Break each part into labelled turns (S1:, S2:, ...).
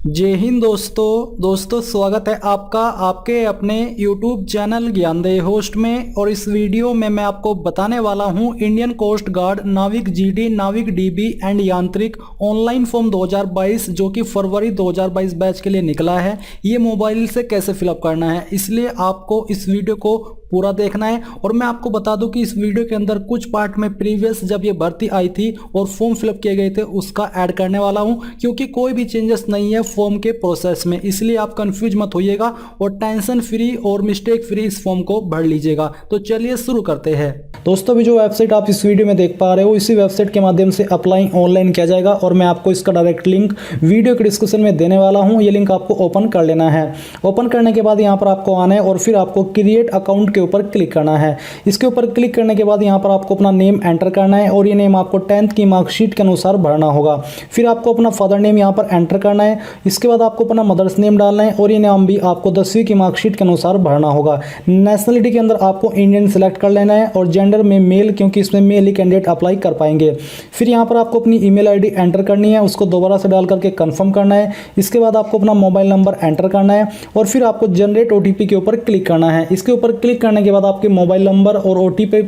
S1: जय हिंद दोस्तों स्वागत है आपका आपके अपने YouTube चैनल ज्ञानदेह होस्ट में। और इस वीडियो में मैं आपको बताने वाला हूं इंडियन कोस्ट गार्ड नाविक जीडी नाविक डीबी एंड यांत्रिक ऑनलाइन फॉर्म 2022 जो कि फरवरी 2022 बैच के लिए निकला है। ये मोबाइल से कैसे फिलअप करना है, इसलिए आपको इस वीडियो को पूरा देखना है। और मैं आपको बता दूं कि इस वीडियो के अंदर कुछ पार्ट में प्रीवियस जब ये भर्ती आई थी और फॉर्म फिलअप किए गए थे उसका ऐड करने वाला हूं, क्योंकि कोई भी चेंजेस नहीं है फॉर्म के प्रोसेस में, इसलिए आप कंफ्यूज मत होइएगा और टेंशन फ्री और मिस्टेक फ्री इस फॉर्म को भर लीजिएगा। तो चलिए शुरू करते हैं। दोस्तों अभी जो वेबसाइट आप इस वीडियो में देख पा रहे हो, इसी वेबसाइट के माध्यम से अप्लाई ऑनलाइन किया जाएगा और मैं आपको इसका डायरेक्ट लिंक वीडियो के डिस्क्रिप्शन में देने वाला हूं। ये लिंक आपको ओपन कर लेना है। ओपन करने के बाद यहाँ पर आपको आना है और फिर आपको क्रिएट अकाउंट के ऊपर क्लिक करना है। इसके ऊपर क्लिक करने के बाद यहाँ पर आपको अपना नेम एंटर करना है और ये नेम आपको 10th की मार्कशीट के अनुसार भरना होगा। फिर आपको अपना फादर नेम यहाँ पर एंटर करना है। इसके बाद आपको अपना मदर्स नेम डालना है और ये नाम भी आपको 10वीं की मार्कशीट के अनुसार भरना होगा। नेशनलिटी के अंदर आपको इंडियन सेलेक्ट कर लेना है और जेंडर में मेल, क्योंकि इसमें मेल ही कैंडिडेट अप्लाई कर पाएंगे। फिर यहाँ पर आपको अपनी ईमेल आईडी एंटर करनी है, उसको दोबारा से डाल करके कंफर्म करना है। इसके बाद आपको अपना मोबाइल नंबर एंटर करना है और फिर आपको जनरेट ओटीपी के ऊपर क्लिक करना है। इसके ऊपर क्लिक करने के बाद आपके मोबाइल नंबर और ओटीपी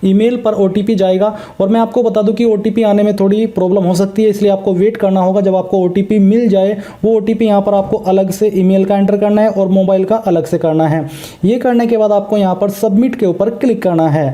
S1: ईमेल पर ओटीपी जाएगा। और मैं आपको बता दूं कि ओटीपी आने में थोड़ी प्रॉब्लम हो सकती है, इसलिए आपको वेट करना होगा। जब आपको ओटीपी मिल जाए वो ओटीपी यहाँ पर आपको अलग से ईमेल का एंटर करना है और मोबाइल का अलग से करना है। ये करने के बाद आपको यहाँ पर सबमिट के ऊपर क्लिक करना है।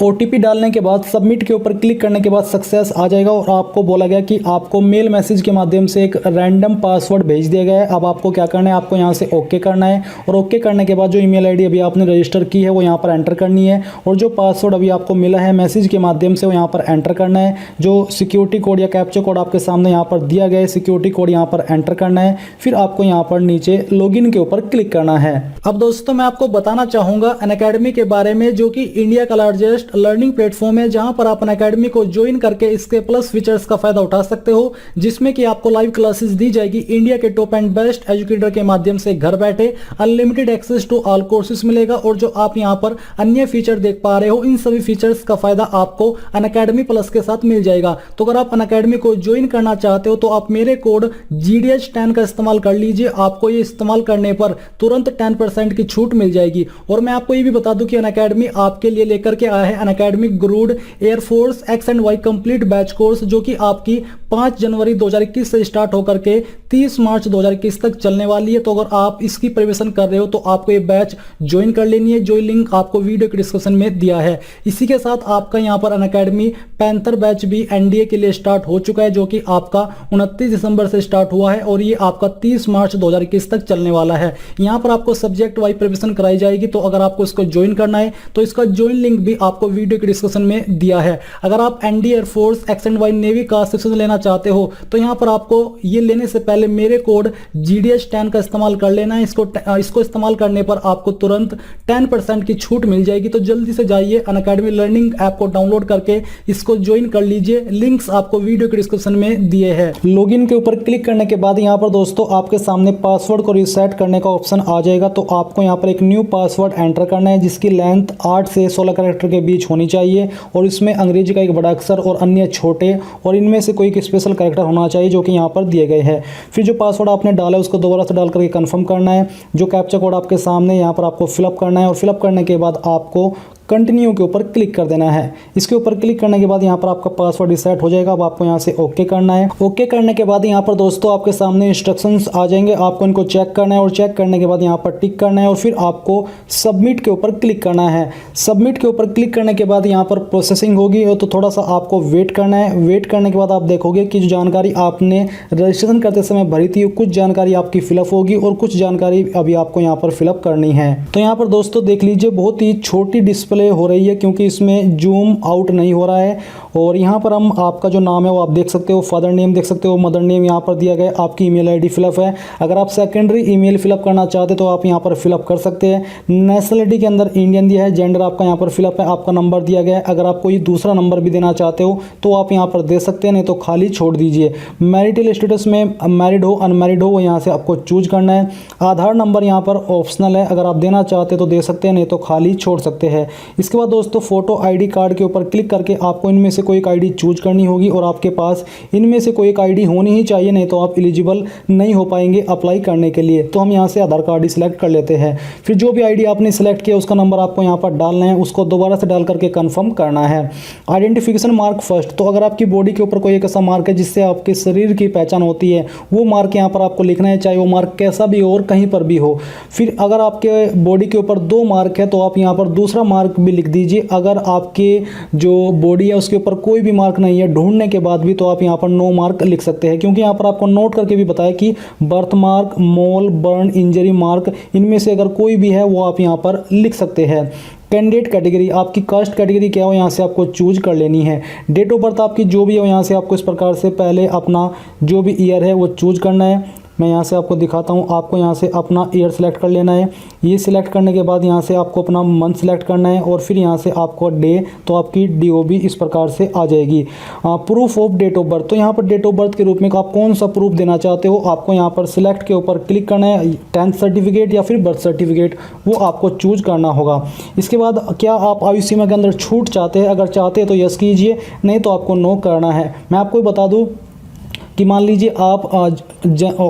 S1: ओटीपी डालने के बाद सबमिट के ऊपर क्लिक करने के बाद सक्सेस आ जाएगा और आपको बोला गया कि आपको मेल मैसेज के माध्यम से एक रैंडम पासवर्ड भेज दिया गया है। अब आपको क्या करना है, आपको यहाँ से ओके करना है और ओके करने के बाद जो ईमेल आईडी अभी आपने रजिस्टर की है वो यहाँ पर एंटर करनी है और जो पासवर्ड अभी आपको मिला है मैसेज के माध्यम से वो यहाँ पर एंटर करना है। जो सिक्योरिटी कोड या कैप्चा कोड आपके सामने यहाँ पर दिया गया है, सिक्योरिटी कोड यहाँ पर एंटर करना है। फिर आपको यहाँ पर नीचे लॉगिन के ऊपर क्लिक करना है। अब दोस्तों मैं आपको बताना चाहूंगा अनअकैडमी के बारे में, जो कि इंडिया का लार्जेस्ट लर्निंग प्लेटफॉर्म है, जहां पर आप अनअकैडमी को ज्वाइन करके इसके प्लस फीचर्स का फायदा उठा सकते हो, जिसमें कि आपको लाइव क्लासेस दी जाएगी इंडिया के टॉप एंड बेस्ट एजुकेटर के माध्यम से घर बैठे। Unlimited access to all courses मिलेगा और जो आप यहां पर अन्य फीचर देख पा रहे हो, इन सभी फीचर्स का फायदा आपको अनअकैडमी प्लस के साथ मिल जाएगा। तो अगर आप अनअकैडमी को ज्वाइन करना चाहते हो तो आप मेरे कोड GDH10 का इस्तेमाल कर लीजिए। आपको ये इस्तेमाल करने पर तुरंत 10% की छूट मिल जाएगी। और मैं आपको ये भी बता दूं कि अनअकैडमी आपके लिए लेकर के आया है अनअकैडमी ग्रूड air force X and Y complete batch course, जो कि आपकी 5 जनवरी 2021 से स्टार्ट होकर के 30 मार्च 2021 तक चलने वाली है। तो अगर आप इसकी प्रिपरेशन कर रहे हो तो आपको ये बैच ज्वाइन कर लेनी है, जो लिंक आपको वीडियो के डिस्क्रिप्शन में दिया है। इसी के साथ आपका यहाँ पर अनअकैडमी पैंथर बैच भी एनडीए के लिए स्टार्ट हो चुका है, जो कि आपका 29 दिसंबर से स्टार्ट हुआ है और ये आपका 30 मार्च 2021 तक चलने वाला है। यहाँ पर आपको सब्जेक्ट वाइज प्रिपरेशन कराई जाएगी। तो अगर आपको इसको ज्वाइन करना है तो इसका ज्वाइन लिंक भी आपको वीडियो के डिस्क्रिप्शन में दिया है। अगर आप ND air force X and Y navy का सेक्शन लेना चाहते हो तो यहाँ पर आपको ये लेने से पहले मेरे कोड GDH10 का इस्तेमाल कर लेना है। इसको इस्तेमाल करने पर आपको तुरंत 10% की छूट मिल जाएगी। तो जल्दी से जाइए अनअकैडमी लर्निंग ऐप को डाउनलोड करके इसको ज्वाइन कर लीजिए। लिंक्स आपको वीडियो के डिस्क्रिप्शन में दिए हैं। लॉगिन के ऊपर क्लिक करने के बाद यहाँ पर दोस्तों आपके सामने पासवर्ड को रीसेट करने का ऑप्शन आ जाएगा। तो आपको यहाँ पर एक न्यू पासवर्ड एंटर करना है, जिसकी लेंथ 8 से 16 कैरेक्टर के बीच होनी चाहिए और इसमें अंग्रेजी का एक बड़ा अक्षर और अन्य छोटे और इनमें से कोई एक स्पेशल कैरेक्टर होना चाहिए, जो कि यहाँ पर दिए गए हैं। फिर जो पासवर्ड आपने डाला है उसको दोबारा से डाल करके कंफर्म करना है। जो कैप्चा कोड आपके सामने यहाँ पर आपको फिलअप करना है और फिलअप करने के बाद आपको कंटिन्यू के ऊपर क्लिक कर देना है। इसके ऊपर क्लिक करने के बाद यहाँ पर आपका पासवर्ड रिसेट हो जाएगा। अब आपको यहाँ से ओके करना है। ओके करने के बाद यहाँ पर दोस्तों आपके सामने इंस्ट्रक्शंस आ जाएंगे, आपको इनको चेक करना है और चेक करने के बाद यहाँ पर टिक करना है और फिर आपको सबमिट के ऊपर क्लिक करना है। सबमिट के ऊपर क्लिक करने के बाद यहाँ पर प्रोसेसिंग होगी तो थोड़ा सा आपको वेट करना है। वेट करने के बाद आप देखोगे कि जो जानकारी आपने रजिस्ट्रेशन करते समय भरी थी, कुछ जानकारी आपकी फिलअप होगी और कुछ जानकारी अभी आपको यहाँ पर फिलअप करनी है। तो यहाँ पर दोस्तों देख लीजिए बहुत ही छोटी डिस्प्ले हो रही है, क्योंकि इसमें जूम आउट नहीं हो रहा है। और यहाँ पर हम आपका जो नाम है वो आप देख सकते हो, फादर नेम देख सकते हो, मदर नेम यहाँ पर दिया गया, आपकी ईमेल आईडी फिलअप है। अगर आप सेकेंडरी ईमेल फिलअप करना चाहते तो आप यहाँ पर फिलअप कर सकते हैं। नेशनलिटी के अंदर इंडियन दिया है, जेंडर आपका यहाँ पर फिलअप है, आपका नंबर दिया गया है। अगर आप कोई दूसरा नंबर भी देना चाहते हो तो आप यहाँ पर दे सकते हैं, नहीं तो खाली छोड़ दीजिए। मैरिटल स्टेटस में मैरिड हो अनमैरिड हो वो यहाँ से आपको चूज करना है। आधार नंबर यहाँ पर ऑप्शनल है, अगर आप देना चाहते तो दे सकते हैं, नहीं तो खाली छोड़ सकते हैं। इसके बाद दोस्तों फोटो आईडी कार्ड के ऊपर क्लिक करके आपको इनमें से कोई एक आईडी चूज करनी होगी और आपके पास इनमें से कोई एक आईडी होनी ही चाहिए, नहीं तो आप एलिजिबल नहीं हो पाएंगे अप्लाई करने के लिए। तो हम यहाँ से आधार कार्ड ही सिलेक्ट कर लेते हैं। फिर जो भी आईडी आपने सिलेक्ट किया उसका नंबर आपको यहाँ पर डालना है, उसको दोबारा से डाल करके कंफर्म करना है। आइडेंटिफिकेशन मार्क फर्स्ट, तो अगर आपकी बॉडी के ऊपर कोई एक ऐसा मार्क है जिससे आपके शरीर की पहचान होती है, वो मार्क यहाँ पर आपको लिखना है, चाहे वो मार्क कैसा भी हो और कहीं पर भी हो। फिर अगर आपके बॉडी के ऊपर 2 मार्क है तो आप यहाँ पर दूसरा मार्क भी लिख दीजिए। अगर आपके जो बॉडी है उसके ऊपर कोई भी मार्क नहीं है ढूंढने के बाद भी, तो आप यहाँ पर नो मार्क लिख सकते हैं, क्योंकि यहाँ पर आपको नोट करके भी बताया कि बर्थ मार्क, मोल, बर्न, इंजरी मार्क, इनमें से अगर कोई भी है वो आप यहाँ पर लिख सकते हैं। कैंडिडेट कैटेगरी, आपकी कास्ट कैटेगरी क्या हो यहाँ से आपको चूज कर लेनी है। डेट ऑफ बर्थ आपकी जो भी हो यहाँ से आपको इस प्रकार से पहले अपना जो भी ईयर है वो चूज करना है। मैं यहाँ से आपको दिखाता हूँ, आपको यहाँ से अपना ईयर सेलेक्ट कर लेना है। ये सिलेक्ट करने के बाद यहाँ से आपको अपना मंथ सेलेक्ट करना है और फिर यहाँ से आपको डे, तो आपकी DOB इस प्रकार से आ जाएगी। Proof of date of birth, तो यहाँ पर डेट ऑफ बर्थ के रूप में आप कौन सा प्रूफ देना चाहते हो, आपको यहाँ पर सिलेक्ट के ऊपर क्लिक करना है। 10th सर्टिफिकेट या फिर बर्थ सर्टिफिकेट, वो आपको चूज करना होगा। इसके बाद क्या आप आयु सीमा के अंदर छूट चाहते हैं, अगर चाहते हैं तो यस कीजिए, नहीं तो आपको नो करना है। मैं आपको बता दूँ कि मान लीजिए आप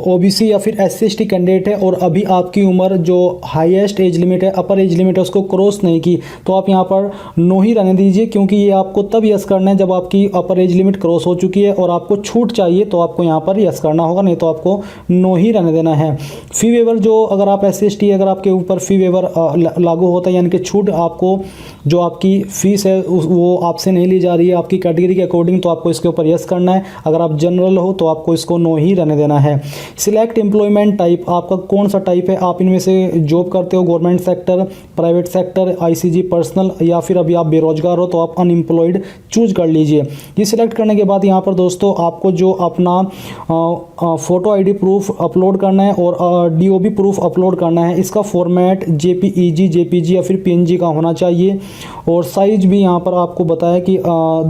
S1: OBC या फिर SC/ST कैंडिडेट है और अभी आपकी उम्र जो हाईएस्ट एज लिमिट है, अपर एज लिमिट है, उसको क्रॉस नहीं की, तो आप यहाँ पर नो ही रहने दीजिए, क्योंकि ये आपको तब यस करना है जब आपकी अपर एज लिमिट क्रॉस हो चुकी है और आपको छूट चाहिए, तो आपको यहाँ पर यस करना होगा, नहीं तो आपको नो ही रहने देना है। फी वेवर, जो अगर आप SC/ST अगर आपके ऊपर फी वेवर लागू होता है, यानी कि छूट आपको जो आपकी फ़ीस है वो आपसे नहीं ली जा रही है आपकी कैटेगरी के अकॉर्डिंग, तो आपको इसके ऊपर यस करना है। अगर आप जनरल हो तो आपको इसको नो ही रहने देना है। सिलेक्ट एम्प्लॉयमेंट टाइप, आपका कौन सा टाइप है, आप इनमें से जॉब करते हो, government sector, private sector, ICG, personal, या फिर अभी आप बेरोजगार हो तो आप अनएम्प्लॉयड चूज कर लीजिए। ये सिलेक्ट करने के बाद यहाँ पर दोस्तों आपको जो अपना फ़ोटो ID प्रूफ अपलोड करना है और DOB प्रूफ अपलोड करना है। इसका फॉर्मेट JPEG, JPG या फिर PNG का होना चाहिए और साइज भी यहाँ पर आपको बताया कि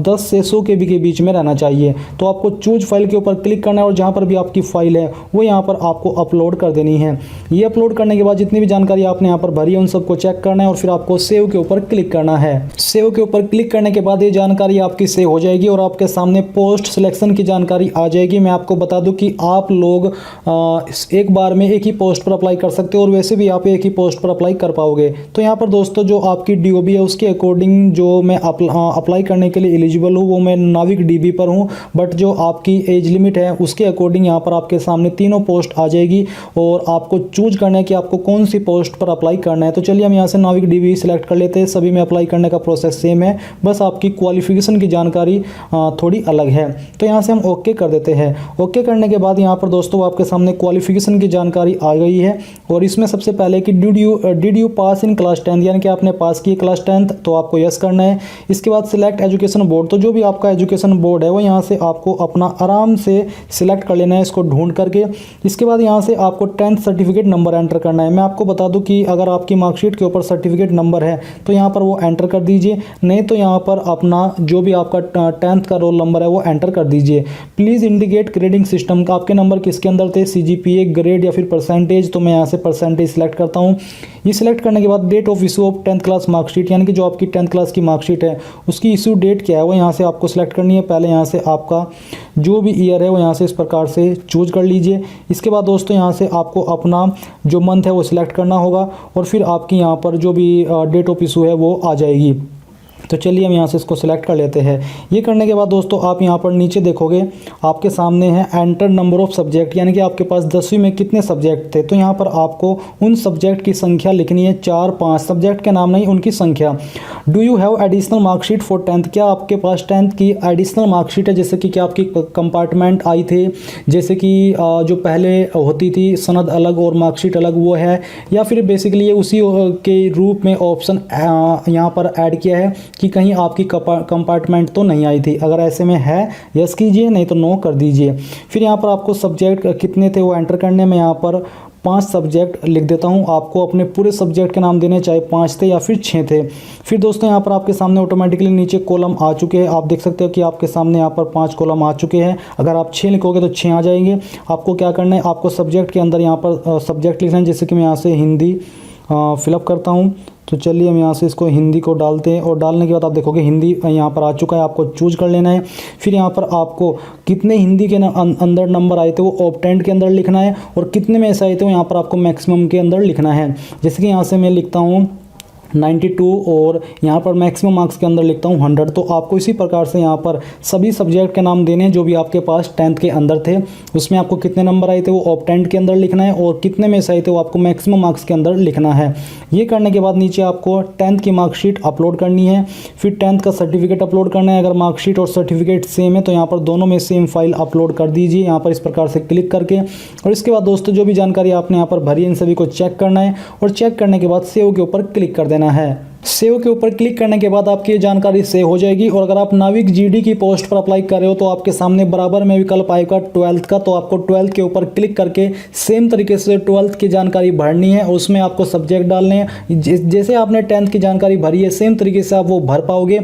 S1: 10 से 100 KB के बीच में रहना चाहिए। तो आपको चूज फाइल के ऊपर क्लिक करना है और जहाँ पर भी आपकी फाइल है वो यहाँ पर आपको अपलोड कर देनी है। ये अपलोड करने के बाद जितनी भी जानकारी आपने यहाँ पर भरी है उन सबको चेक करना है और फिर आपको सेव के ऊपर क्लिक करना है। सेव के ऊपर क्लिक करने के बाद ये जानकारी आपकी सेव हो जाएगी और आपके सामने पोस्ट सिलेक्शन की जानकारी आ जाएगी। मैं आपको बता दूं कि आप लोग एक बार में एक ही पोस्ट पर अप्लाई कर सकते हो और वैसे भी आप एक ही पोस्ट पर अप्लाई कर पाओगे। तो यहाँ पर दोस्तों जो आपकी DOB है उसके अकॉर्डिंग जो मैं अप्लाई करने के लिए एलिजिबल हूँ वो मैं नाविक DB पर हूँ, बट जो आपकी एज लिमिट है उसके अकॉर्डिंग यहाँ पर आपके सामने तीनों पोस्ट आ जाएगी और आपको चूज करना है कि आपको कौन सी पोस्ट पर अप्लाई करना है। तो चलिए हम यहाँ से नाविक DB सिलेक्ट कर लेते हैं। सभी में अप्लाई करने का प्रोसेस सेम है, बस आपकी क्वालिफिकेशन की जानकारी थोड़ी अलग है। तो यहाँ से हम ओके कर देते हैं। ओके करने के बाद यहाँ पर दोस्तों आपके सामने क्वालिफिकेशन की जानकारी आ गई है और इसमें सबसे पहले कि did you pass in class 10, यानी कि आपने पास किए क्लास 10, तो आपको यस करना है। इसके बाद सिलेक्ट एजुकेशन बोर्ड, तो जो भी आपका एजुकेशन बोर्ड है वो यहाँ से आपको अपना आराम से सिलेक्ट कर लेना है इसको ढूंढ करके। इसके बाद यहाँ से आपको 10th सर्टिफिकेट नंबर एंटर करना है। मैं आपको बता दूं कि अगर आपकी मार्कशीट के ऊपर सर्टिफिकेट नंबर है तो यहाँ पर वो एंटर कर दीजिए, नहीं तो यहाँ पर अपना जो भी आपका 10th का रोल नंबर है वो एंटर कर दीजिए। प्लीज़ इंडिकेट ग्रेडिंग सिस्टम का आपके नंबर किसके अंदर थे, CGPA, ग्रेड या फिर परसेंटेज, तो मैं यहाँ से परसेंटेज सिलेक्ट करता हूँ। ये सिलेक्ट करने के बाद date of issue of 10th class marksheet, यानी कि जो आपकी 10th क्लास की मार्कशीट है उसकी इशू डेट क्या है वो यहाँ से आपको सिलेक्ट करनी है। पहले यहाँ से आपका जो भी ईयर है वो यहाँ से इस प्रकार से चूज कर लीजिए। इसके बाद दोस्तों यहाँ से आपको अपना जो मंथ है वो सिलेक्ट करना होगा और फिर आपकी यहाँ पर जो भी डेट ऑफ इशू है वो आ जाएगी। तो चलिए हम यहाँ से इसको सिलेक्ट कर लेते हैं। ये करने के बाद दोस्तों आप यहाँ पर नीचे देखोगे आपके सामने है एंटर नंबर ऑफ सब्जेक्ट, यानी कि आपके पास 10वीं में कितने सब्जेक्ट थे। तो यहाँ पर आपको उन सब्जेक्ट की संख्या लिखनी है, 4-5 सब्जेक्ट के नाम नहीं, उनकी संख्या। Do you have additional marksheet for 10th, क्या आपके पास 10th की एडिशनल मार्कशीट है, जैसे कि क्या आपकी कंपार्टमेंट आई थे, जैसे कि जो पहले होती थी सनद अलग और मार्कशीट अलग वो है, या फिर बेसिकली ये उसी के रूप में ऑप्शन यहाँ पर ऐड किया है कि कहीं आपकी कंपार्टमेंट तो नहीं आई थी। अगर ऐसे में है यस कीजिए, नहीं तो नो कर दीजिए। फिर यहाँ पर आपको सब्जेक्ट कितने थे वो एंटर करने में यहाँ पर 5 सब्जेक्ट लिख देता हूँ। आपको अपने पूरे सब्जेक्ट के नाम देने, चाहे 5 थे या फिर 6 थे। फिर दोस्तों यहाँ पर आपके सामने ऑटोमेटिकली नीचे कॉलम आ चुके हैं। आप देख सकते हो कि आपके सामने यहाँ पर 5 कॉलम आ चुके हैं। अगर आप 6 लिखोगे तो 6 आ जाएंगे। आपको क्या करना है, आपको सब्जेक्ट के अंदर यहाँ पर सब्जेक्ट लिखना है, जैसे कि मैं यहाँ से हिंदी
S2: फिलअप करता हूँ। तो चलिए हम यहाँ से इसको हिंदी को डालते हैं और डालने के बाद आप देखोगे हिंदी यहाँ पर आ चुका है। आपको चूज कर लेना है। फिर यहाँ पर आपको कितने हिंदी के अंदर नंबर आए थे वो ऑप्टेंड के अंदर लिखना है और कितने में ऐसे आए थे वो यहाँ पर आपको मैक्सिमम के अंदर लिखना है। जैसे कि यहाँ से मैं लिखता हूँ 92 और यहाँ पर मैक्सिमम मार्क्स के अंदर लिखता हूँ 100। तो आपको इसी प्रकार से यहाँ पर सभी सब्जेक्ट के नाम देने हैं जो भी आपके पास 10th के अंदर थे। उसमें आपको कितने नंबर आए थे वो ऑप्टेंड के अंदर लिखना है और कितने में से आए थे वो आपको मैक्सिमम मार्क्स के अंदर लिखना है। ये करने के बाद नीचे आपको 10th की मार्कशीट अपलोड करनी है। फिर 10th का सर्टिफिकेट अपलोड करना है। अगर मार्कशीट और सर्टिफिकेट सेम है तो यहाँ पर दोनों में सेम फाइल अपलोड कर दीजिए यहाँ पर इस प्रकार से क्लिक करके। और इसके बाद दोस्तों जो भी जानकारी आपने यहाँ पर भरी है इन सभी को चेक करना है और चेक करने के बाद सेव के ऊपर क्लिक कर देना है। सेव के ऊपर क्लिक करने के बाद आपकी ये जानकारी सेव हो जाएगी। और अगर आप नाविक जीडी की पोस्ट पर अप्लाई कर रहे हो तो आपके सामने बराबर में विकल्प आएगा 12th का। तो आपको 12th के ऊपर क्लिक करके सेम तरीके से 12th की जानकारी भरनी है और उसमें आपको सब्जेक्ट डालने हैं। जैसे आपने 10th की जानकारी भरी है सेम तरीके से आप वो भर पाओगे।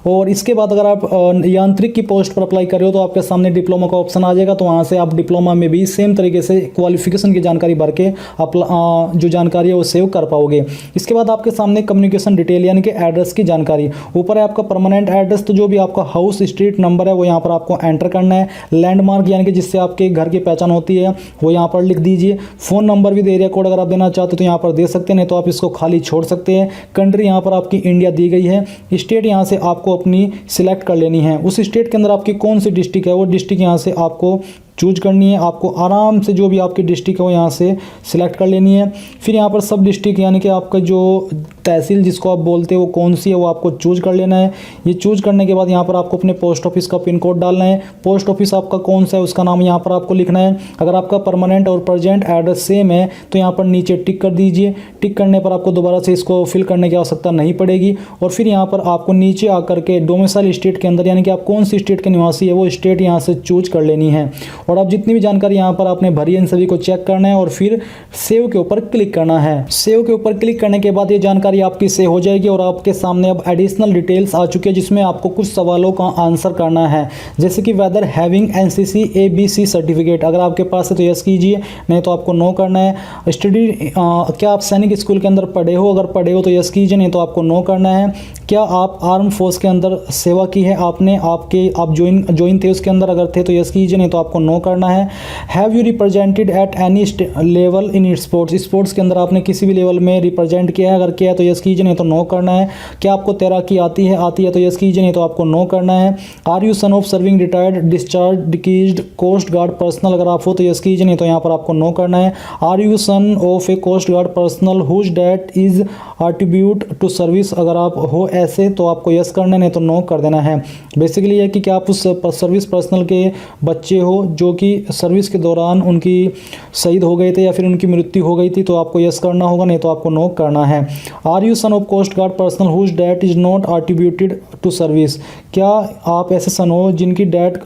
S2: और इसके बाद अगर आप यांत्रिक की पोस्ट पर अप्लाई कर रहे हो तो आपके सामने डिप्लोमा का ऑप्शन आ जाएगा। तो वहाँ से आप डिप्लोमा में भी सेम तरीके से क्वालिफिकेशन की जानकारी भर के जो जानकारी है वो सेव कर पाओगे। इसके बाद आपके सामने कम्युनिकेशन डिटेल यानी कि एड्रेस की जानकारी ऊपर है आपका परमानेंट एड्रेस। तो जो भी आपका हाउस स्ट्रीट नंबर है वो यहाँ पर आपको एंटर करना है। लैंडमार्क यानी कि जिससे आपके घर की पहचान होती है वो यहाँ पर लिख दीजिए। Phone number with area code अगर आप देना चाहते हो तो यहाँ पर दे सकते हैं, नहीं तो आप इसको खाली छोड़ सकते हैं। कंट्री यहाँ पर आपकी इंडिया दी गई है। स्टेट यहाँ से आपको अपनी सिलेक्ट कर लेनी है। उस स्टेट के अंदर आपकी कौन सी डिस्ट्रिक्ट है वो डिस्ट्रिक्ट यहाँ से आपको चूज करनी है। आपको आराम से जो भी आपकी डिस्ट्रिक्ट है वो यहाँ से सिलेक्ट कर लेनी है। फिर यहाँ पर सब डिस्ट्रिक्ट यानी कि आपका जो तहसील जिसको आप बोलते हो वो कौन सी है वो आपको चूज कर लेना है। ये चूज करने के बाद यहाँ पर आपको अपने पोस्ट ऑफिस का पिन कोड डालना है। पोस्ट ऑफिस आपका कौन सा है उसका नाम यहाँ पर आपको लिखना है। अगर आपका परमानेंट और प्रेजेंट एड्रेस सेम है तो यहाँ पर नीचे टिक कर दीजिए। टिक करने पर आपको दोबारा से इसको फिल करने की आवश्यकता नहीं पड़ेगी। और फिर यहाँ पर आपको नीचे आकर के डोमिसाइल स्टेट के अंदर यानी कि आप कौन सी स्टेट के निवासी है वो स्टेट यहाँ से चूज कर लेनी है। और अब जितनी भी जानकारी यहाँ पर आपने भरी है इन सभी को चेक करना है और फिर सेव के ऊपर क्लिक करना है। सेव के ऊपर क्लिक करने के बाद ये जानकारी आपकी सेव हो जाएगी और आपके सामने अब एडिशनल डिटेल्स आ चुकी है जिसमें आपको कुछ सवालों का आंसर करना है। जैसे कि whether having NCC ABC certificate अगर आपके पास है तो यस कीजिए, नहीं तो आपको नो करना है। स्टडी क्या आप सैनिक स्कूल के अंदर पढ़े हो, अगर पढ़े हो तो यस कीजिए, नहीं तो आपको नो करना है। क्या आप आर्म फोर्स के अंदर सेवा की है आपने, आप ज्वाइन थे उसके अंदर, अगर थे तो यस कीजिए, नहीं तो आपको नो करना है। Have you represented at any level in sports के अंदर आपने किसी भी लेवल में रिप्रेजेंट किया है, अगर किया है तो यस कीजिए, नहीं तो नो करना है। क्या आपको तैराकी आती है तो यस कीजिए, नहीं तो आपको नो करना है। Are you son of serving retired discharge deceased coast guard personnel अगर आप हो तो यस कीजिए, नहीं तो यहाँ पर आपको नो करना है। Are you son of a coast guard personnel whose death is attribute to service अगर आप हो ऐसे तो आपको यस करना है, नहीं तो नो कर देना है। बेसिकली ये कि क्या आप उस सर्विस पर्सनल के बच्चे हो जो कि सर्विस के दौरान उनकी शहीद हो गए थे या फिर उनकी मृत्यु हो गई थी तो आपको यस करना होगा, नहीं तो आपको नो करना है। Are you son of coast guard personnel whose death is not attributed to service क्या आप ऐसे सन हो जिनकी डेट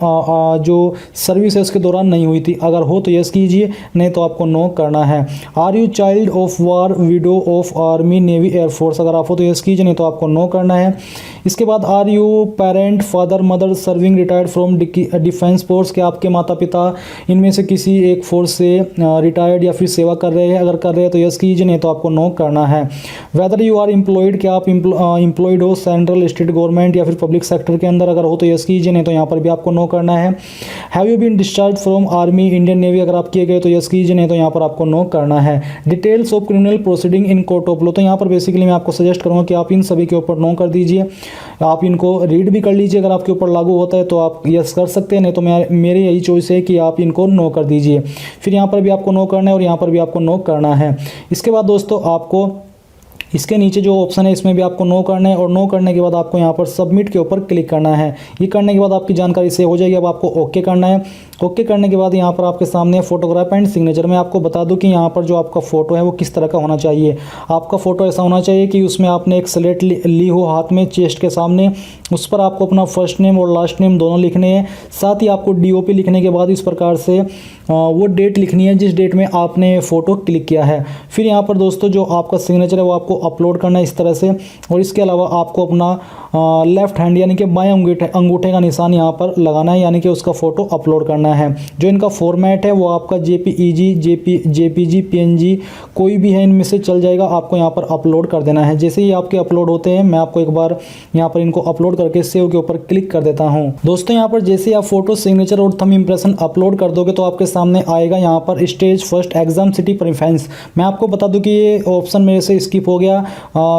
S2: जो सर्विस है उसके दौरान नहीं हुई थी, अगर हो तो यस कीजिए, नहीं तो आपको नो करना है। Are you child of war widow of army navy air force अगर आप हो तो यस कीजिए, नहीं तो आपको नो करना है। इसके बाद are you parent father mother serving retired from defence force क्या आपके माता पिता इनमें से किसी एक फोर्स से रिटायर्ड या फिर सेवा कर रहे हैं, अगर कर रहे हैं तो यस कीजिए, नहीं तो आपको नो करना है। वेदर यू आर एम्प्लॉयड क्या आप एम्प्लॉयड हो सेंट्रल स्टेट गवर्नमेंट या फिर पब्लिक सेक्टर के अंदर, अगर हो तो यस कीजिए, नहीं तो यहाँ पर भी आपको नो करना है। Have you been discharge from army Indian navy अगर आप किए गए तो यस कीजिए, नहीं तो यहाँ पर आपको नो करना है। Details of criminal proceeding in court of law तो यहाँ पर बेसिकली मैं आपको सजेस्ट करूँगा कि आप इन सभी के ऊपर नो कर दीजिए। आप इनको रीड भी कर लीजिए, अगर आपके ऊपर लागू होता है तो आप यस कर सकते हैं, नहीं तो मेरी यही चॉइस है कि आप इनको नो कर दीजिए। फिर यहाँ पर भी आपको नो करना है और यहाँ पर भी आपको नो करना है। इसके बाद दोस्तों आपको इसके नीचे जो ऑप्शन है इसमें भी आपको नो करना है और नो करने के बाद आपको यहाँ पर सबमिट के ऊपर क्लिक करना है। ये करने के बाद आपकी जानकारी सेव हो जाएगी। अब आपको ओके करना है। ओके करने के बाद यहाँ पर आपके सामने फोटोग्राफ एंड सिग्नेचर में आपको बता दूं कि यहाँ पर जो आपका फ़ोटो है वो किस तरह का होना चाहिए। आपका फ़ोटो ऐसा होना चाहिए कि उसमें आपने एक स्लेट ली हो हाथ में चेस्ट के सामने, उस पर आपको अपना फर्स्ट नेम और लास्ट नेम दोनों लिखने हैं। साथ ही आपको DOP लिखने के बाद इस प्रकार से वो डेट लिखनी है जिस डेट में आपने फ़ोटो क्लिक किया है। फिर यहाँ पर दोस्तों जो आपका सिग्नेचर है वो आपको अपलोड करना है इस तरह से। और इसके अलावा आपको अपना लेफ्ट हैंड यानी कि बाएं अंगूठे का निशान यहाँ पर लगाना है, यानी कि उसका फ़ोटो अपलोड करना है। करना है। जो इनका फॉर्मेट है वो आपका जेपीईजी, जेपीजी, पीएनजी कोई भी है इनमें से चल जाएगा, आपको यहाँ पर अपलोड कर देना है। जैसे ही आपके अपलोड होते हैं मैं आपको एक बार यहाँ पर इनको अपलोड करके सेव के ऊपर क्लिक कर देता हूँ। दोस्तों यहाँ पर जैसे आप फोटो, सिग्नेचर और थंब इंप्रेशन अपलोड कर दोगे तो आपके सामने आएगा यहाँ पर stage first exam city preference. मैं आपको बता दूं कि ये ऑप्शन मेरे से स्किप हो गया,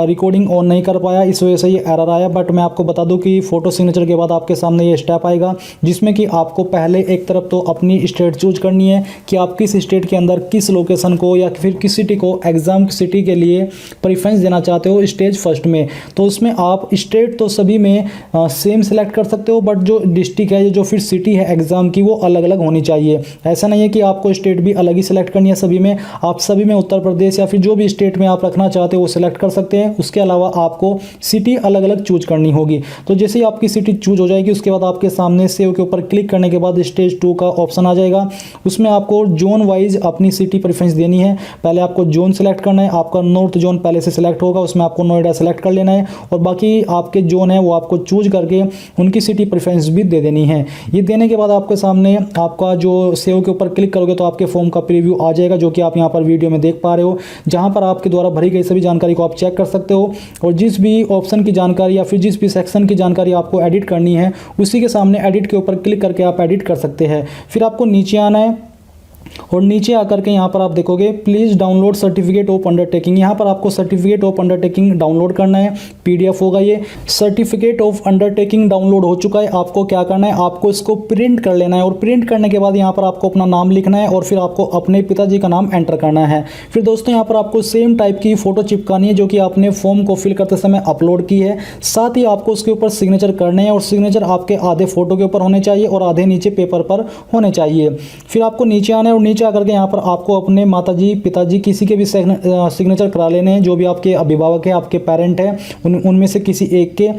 S2: रिकॉर्डिंग ऑन नहीं कर पाया, इस वजह से ये एरर आया। बट मैं आपको बता दूं कि फोटो सिग्नेचर के बाद आपके सामने ये स्टेप आएगा जिसमें कि आपको पहले एक तरफ तो अपनी स्टेट चूज करनी है कि आप किस स्टेट के अंदर किस लोकेशन को या फिर किस सिटी को एग्जाम सिटी के लिए प्रेफरेंस देना चाहते हो स्टेज फर्स्ट में। तो उसमें आप स्टेट तो सभी में सेम सेलेक्ट कर सकते हो, बट जो डिस्ट्रिक्ट है जो फिर सिटी है एग्जाम की वो अलग अलग होनी चाहिए। ऐसा नहीं है कि आपको स्टेट भी अलग ही सिलेक्ट करनी है सभी में, आप सभी में उत्तर प्रदेश या फिर जो भी स्टेट में आप रखना चाहते हो वो सिलेक्ट कर सकते हैं। उसके अलावा आपको सिटी अलग अलग चूज करनी होगी। तो जैसे ही आपकी सिटी चूज हो जाएगी उसके बाद आपके सामने सेव के ऊपर क्लिक करने के बाद स्टेज 2 का ऑप्शन आ जाएगा। उसमें आपको जोन वाइज अपनी सिटी प्रेफरेंस देनी है। पहले आपको जोन सेलेक्ट करना है, आपका नॉर्थ जोन पहले से सिलेक्ट होगा, उसमें आपको नोएडा सेलेक्ट कर लेना है और बाकी आपके जोन है वो आपको चूज करके उनकी सिटी प्रेफरेंस भी दे देनी है। ये देने के बाद आपके सामने आपका जो सेव के ऊपर क्लिक करोगे तो आपके फॉर्म का प्रीव्यू आ जाएगा जो कि आप यहाँ पर वीडियो में देख पा रहे हो, जहाँ पर आपके द्वारा भरी गई सभी जानकारी को आप चेक कर सकते हो और जिस भी ऑप्शन की जानकारी या फिर जिस भी सेक्शन की जानकारी आपको एडिट करनी है उसी के सामने एडिट के ऊपर क्लिक करके आप एडिट कर सकते हैं। फिर आपको नीचे आना है और नीचे आकर के यहाँ पर आप देखोगे please download certificate of undertaking. यहाँ पर आपको सर्टिफिकेट ऑफ अंडरटेकिंग डाउनलोड करना है, पीडीएफ होगा ये। सर्टिफिकेट ऑफ अंडरटेकिंग डाउनलोड हो चुका है। आपको क्या करना है, आपको इसको प्रिंट कर लेना है और प्रिंट करने के बाद यहाँ पर आपको अपना नाम लिखना है और फिर आपको अपने पिताजी का नाम एंटर करना है। फिर दोस्तों यहाँ पर आपको सेम टाइप की फ़ोटो चिपकानी है जो कि आपने फॉर्म को फिल करते समय अपलोड की है। साथ ही आपको उसके ऊपर सिग्नेचर करने हैं और सिग्नेचर आपके आधे फोटो के ऊपर होने चाहिए और आधे नीचे पेपर पर होने चाहिए। फिर आपको नीचे आना है और नीचे आकर के यहाँ पर आपको अपने माताजी, पिताजी किसी के भी सिग्नेचर करा लेने हैं, जो भी आपके अभिभावक है, आपके पेरेंट है उनमें से किसी एक के।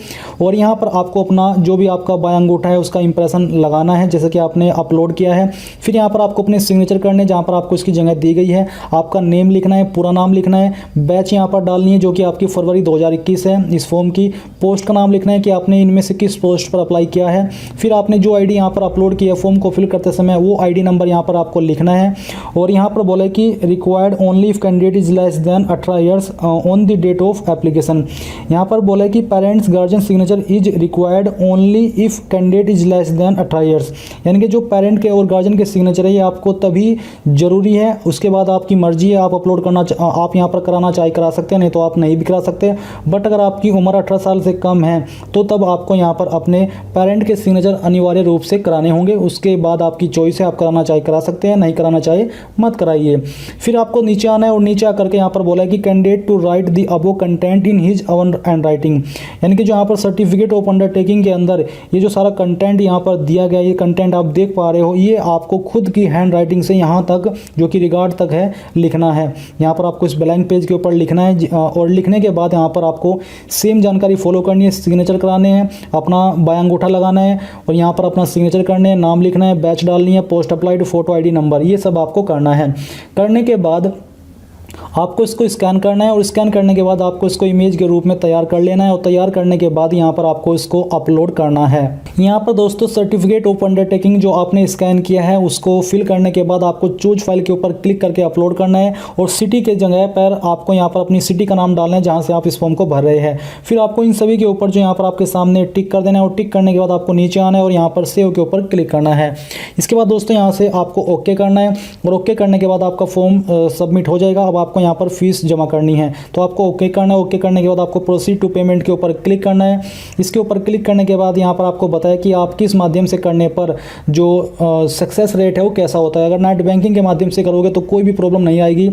S2: और यहाँ पर आपको अपना जो भी आपका बायां अंगूठा है उसका इंप्रेशन लगाना है जैसे कि आपने अपलोड किया है। फिर यहाँ पर आपको अपने सिग्नेचर करने, जहाँ पर आपको इसकी जगह दी गई है, आपका नेम लिखना है, पूरा नाम लिखना है, बैच यहाँ पर डालनी है जो कि आपकी फरवरी 2021 है इस फॉर्म की, पोस्ट का नाम लिखना है कि आपने इनमें से किस पोस्ट पर अप्लाई किया है। फिर आपने जो आईडी यहाँ पर अपलोड किया है फॉर्म को फिल करते समय वो आईडी नंबर यहाँ पर आपको लिखना है। और यहाँ पर बोला है कि required only if candidate is less than 18 years on the date of application. यहाँ पर बोला है कि parents guardian signature is required only if candidate is less than 18 years, यानी कि जो पेरेंट के और गार्जियन के सिग्नेचर है ये आपको तभी जरूरी है, उसके बाद आपकी मर्जी है, आप अपलोड करना आप यहाँ पर कराना चाहे करा सकते हैं, नहीं तो आप नहीं भी करा सकते। बट अगर आपकी उम्र 18 साल से कम है तो तब आपको यहाँ पर अपने पेरेंट के सिग्नेचर अनिवार्य रूप से कराने होंगे। उसके बाद आपकी चॉइस है, आप कराना चाहे करा सकते हैं, नहीं कराना चाहे मत कराइए। फिर आपको नीचे आना है और नीचे आकर के यहाँ पर बोला है कि candidate to write the above content in his own handwriting, यानी कि जो यहाँ पर सर्टिफिकेट ऑफ अंडरटेकिंग के अंदर ये जो सारा कंटेंट यहाँ पर दिया गया, ये कंटेंट आप देख पा रहे हो, ये आपको खुद की हैंड राइटिंग से यहाँ तक जो कि रिगार्ड तक है लिखना है। यहाँ पर आपको इस ब्लैंक पेज के ऊपर लिखना है और लिखने के बाद यहाँ पर आपको सेम जानकारी फॉलो करनी है, सिग्नेचर कराने हैं, अपना बायां अंगूठा लगाना है और यहाँ पर अपना सिग्नेचर करने हैं, नाम लिखना है, बैच डालनी है, post applied, photo ID number, ये सब आपको करना है। करने के बाद आपको इसको स्कैन करना है और स्कैन करने के बाद आपको इसको इमेज के रूप में तैयार कर लेना है और तैयार करने के बाद यहाँ पर आपको इसको अपलोड करना है। यहाँ पर दोस्तों सर्टिफिकेट ऑफ अंडरटेकिंग जो आपने स्कैन किया है उसको फिल करने के बाद आपको चूज फाइल के ऊपर क्लिक करके अपलोड करना है और सिटी के जगह पर आपको यहाँ पर अपनी सिटी का नाम डालना है जहाँ से आप इस फॉर्म को भर रहे हैं। फिर आपको इन सभी के ऊपर जो यहाँ पर आपके सामने टिक कर देना है और टिक करने के बाद आपको नीचे आना है और यहाँ पर सेव के ऊपर क्लिक करना है। इसके बाद दोस्तों यहाँ से आपको ओके करना है और ओके करने के बाद आपका फॉर्म सबमिट हो जाएगा। अब आपको यहाँ पर फीस जमा करनी है तो आपको ओके करना है। ओके करने के बाद आपको प्रोसीड टू पेमेंट के ऊपर क्लिक करना है। इसके ऊपर क्लिक करने के बाद यहाँ पर आपको बताया कि आप किस माध्यम से करने पर जो सक्सेस रेट है वो कैसा होता है। अगर नेट बैंकिंग के माध्यम से करोगे तो कोई भी प्रॉब्लम नहीं आएगी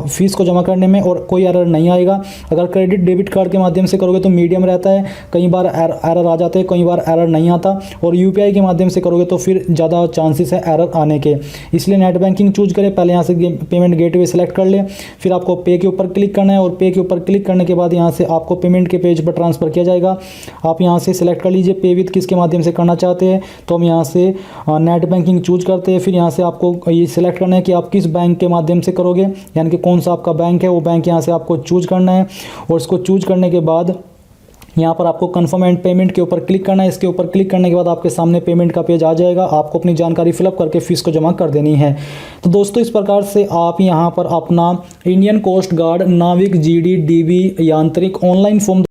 S2: फीस को जमा करने में और कोई एरर नहीं आएगा। अगर क्रेडिट डेबिट कार्ड के माध्यम से करोगे तो मीडियम रहता है, कई बार एरर आ जाते हैं, कई बार एरर नहीं आता। और यूपीआई के माध्यम से करोगे तो फिर ज़्यादा चांसेस है एरर आने के, इसलिए नेट बैंकिंग चूज करें। पहले यहाँ से पेमेंट गेटवे सेलेक्ट कर ले, फिर आपको पे के ऊपर क्लिक करना है और पे के ऊपर क्लिक करने के बाद यहाँ से आपको पेमेंट के पेज पर ट्रांसफ़र किया जाएगा। आप यहाँ से सिलेक्ट कर लीजिए पे विथ किसके माध्यम से करना चाहते हैं, तो हम यहाँ से नेट बैंकिंग चूज करते हैं। फिर यहाँ से आपको ये सिलेक्ट करना है कि आप किस बैंक के माध्यम से करोगे, यानी कि कौन सा आपका बैंक है वो बैंक यहाँ से आपको चूज करना है। और इसको चूज करने के बाद यहाँ पर आपको कन्फर्म एंड पेमेंट के ऊपर क्लिक करना है। इसके ऊपर क्लिक करने के बाद आपके सामने पेमेंट का पेज आ जाएगा। आपको अपनी जानकारी फिलअप करके फीस को जमा कर देनी है। तो दोस्तों इस प्रकार से आप यहाँ पर अपना इंडियन कोस्ट गार्ड नाविक जीडी डीबी यांत्रिक ऑनलाइन फॉर्म